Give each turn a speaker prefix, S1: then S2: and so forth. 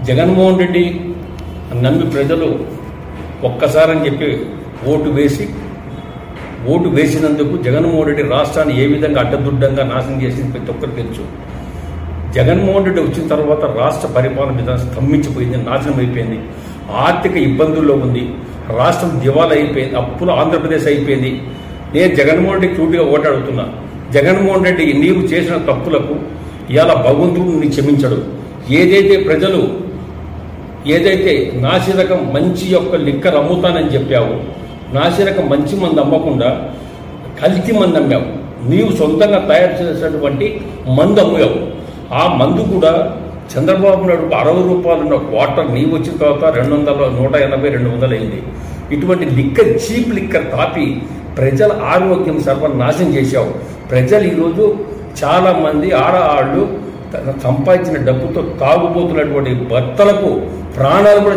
S1: జగన్మోహన్ రెడ్డి నమ్మి ప్రజలు ఒక్కసారని చెప్పి ఓటు వేసినందుకు జగన్మోహన్ రెడ్డి రాష్ట్రాన్ని ఏ విధంగా అడ్డదుడ్డంగా నాశనం చేసింది ప్రతి ఒక్కరికి తెలుసు. జగన్మోహన్ రెడ్డి వచ్చిన తర్వాత రాష్ట్ర పరిపాలన విధానం స్తంభించిపోయింది, నాశనం అయిపోయింది, ఆర్థిక ఇబ్బందుల్లో ఉంది, రాష్ట్రం దివాలా అయిపోయింది, అప్పులు ఆంధ్రప్రదేశ్ అయిపోయింది. నేను జగన్మోహన్ రెడ్డి సూటిగా ఓటాడుతున్నా, జగన్మోహన్ రెడ్డి నీవు చేసిన తప్పులకు ఇవాళ భగవంతుడు నీ క్షమించడు. ఏదైతే నాసిరకం మంచి యొక్క లిక్కర్ అమ్ముతానని చెప్పావు, నాసిరకం మంచి మందు అమ్మకుండా కల్తీ మందు అమ్మావు. నీవు సొంతంగా తయారు చేసినటువంటి మందు అమ్మావు. ఆ మందు కూడా చంద్రబాబు నాయుడు 60 రూపాయలు క్వార్టర్ నీవు వచ్చిన తర్వాత 200, 180, 200 అయింది. ఇటువంటి లిక్కర్, చీప్ లిక్కర్ తాపి ప్రజల ఆరోగ్యం సర్వనాశనం చేశావు. ప్రజలు ఈరోజు చాలామంది ఆడవాళ్ళు సంపాదించిన డబ్బుతో తాగుబోతున్నటువంటి భర్తలకు ప్రాణాలు కూడా